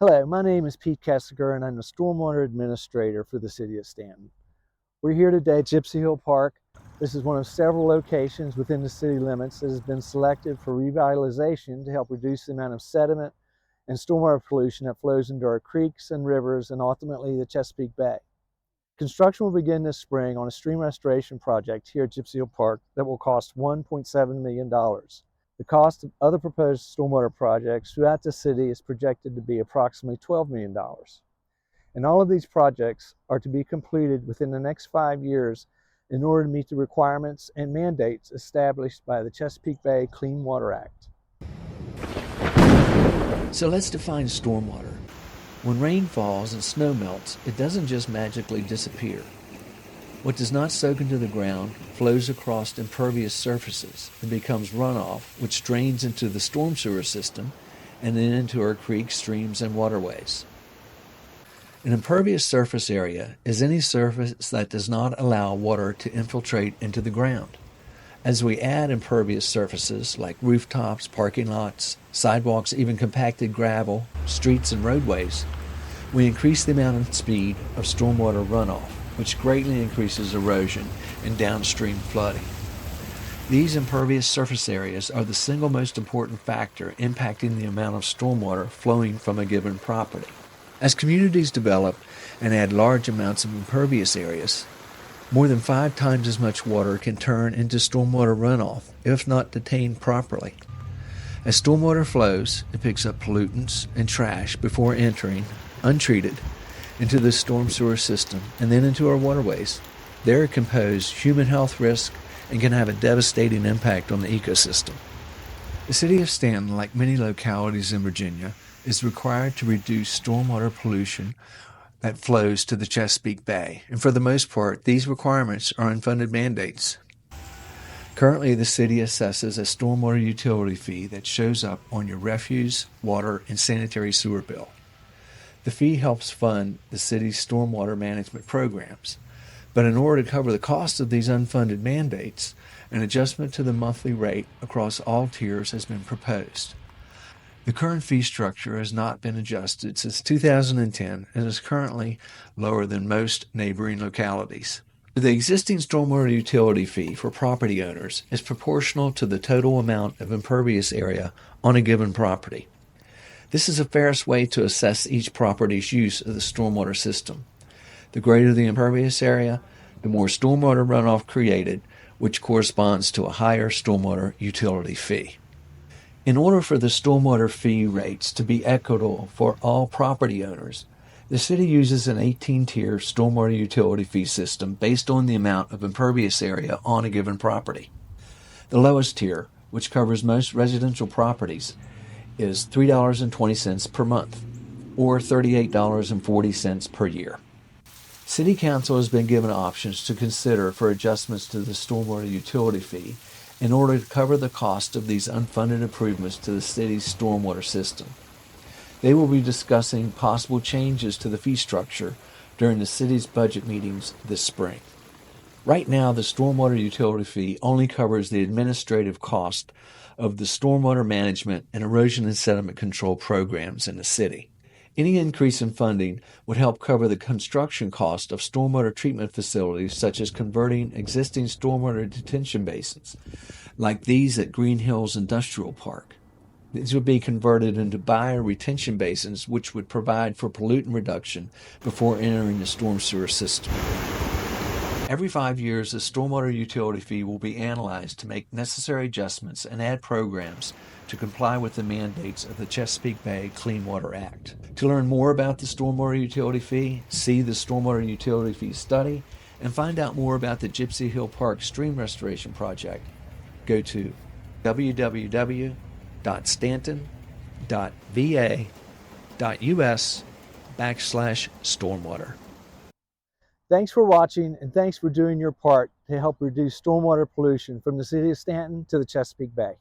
Hello, my name is Pete Kesecker, and I'm the Stormwater Administrator for the City of Staunton. We're here today at Gypsy Hill Park. This is one of several locations within the city limits that has been selected for revitalization to help reduce the amount of sediment and stormwater pollution that flows into our creeks and rivers and ultimately the Chesapeake Bay. Construction will begin this spring on a stream restoration project here at Gypsy Hill Park that will cost $1.7 million. The cost of other proposed stormwater projects throughout the city is projected to be approximately $12 million. And all of these projects are to be completed within the next 5 years in order to meet the requirements and mandates established by the Chesapeake Bay Clean Water Act. So let's define stormwater. When rain falls and snow melts, it doesn't just magically disappear. What does not soak into the ground flows across impervious surfaces and becomes runoff, which drains into the storm sewer system and then into our creeks, streams, and waterways. An impervious surface area is any surface that does not allow water to infiltrate into the ground. As we add impervious surfaces like rooftops, parking lots, sidewalks, even compacted gravel, streets, and roadways, we increase the amount and speed of stormwater runoff, which greatly increases erosion and downstream flooding. These impervious surface areas are the single most important factor impacting the amount of stormwater flowing from a given property. As communities develop and add large amounts of impervious areas, more than 5 times as much water can turn into stormwater runoff if not detained properly. As stormwater flows, it picks up pollutants and trash before entering, untreated, into the storm sewer system and then into our waterways. There it can pose human health risk and can have a devastating impact on the ecosystem. The city of Staunton, like many localities in Virginia, is required to reduce stormwater pollution that flows to the Chesapeake Bay, and for the most part, these requirements are unfunded mandates. Currently, the city assesses a stormwater utility fee that shows up on your refuse, water, and sanitary sewer bill. The fee helps fund the city's stormwater management programs, but in order to cover the cost of these unfunded mandates, an adjustment to the monthly rate across all tiers has been proposed. The current fee structure has not been adjusted since 2010 and is currently lower than most neighboring localities. The existing stormwater utility fee for property owners is proportional to the total amount of impervious area on a given property. This is the fairest way to assess each property's use of the stormwater system. The greater the impervious area, the more stormwater runoff created, which corresponds to a higher stormwater utility fee. In order for the stormwater fee rates to be equitable for all property owners, the city uses an 18-tier stormwater utility fee system based on the amount of impervious area on a given property. The lowest tier, which covers most residential properties, is $3.20 per month, or $38.40 per year. City Council has been given options to consider for adjustments to the stormwater utility fee in order to cover the cost of these unfunded improvements to the city's stormwater system. They will be discussing possible changes to the fee structure during the city's budget meetings this spring. Right now, the stormwater utility fee only covers the administrative cost of the stormwater management and erosion and sediment control programs in the city. Any increase in funding would help cover the construction cost of stormwater treatment facilities such as converting existing stormwater detention basins, like these at Green Hills Industrial Park. These would be converted into bio-retention basins which would provide for pollutant reduction before entering the storm sewer system. Every 5 years, the stormwater utility fee will be analyzed to make necessary adjustments and add programs to comply with the mandates of the Chesapeake Bay Clean Water Act. To learn more about the stormwater utility fee, see the stormwater utility fee study, and find out more about the Gypsy Hill Park Stream Restoration Project, go to www.staunton.va.us/stormwater. Thanks for watching, and thanks for doing your part to help reduce stormwater pollution from the city of Staunton to the Chesapeake Bay.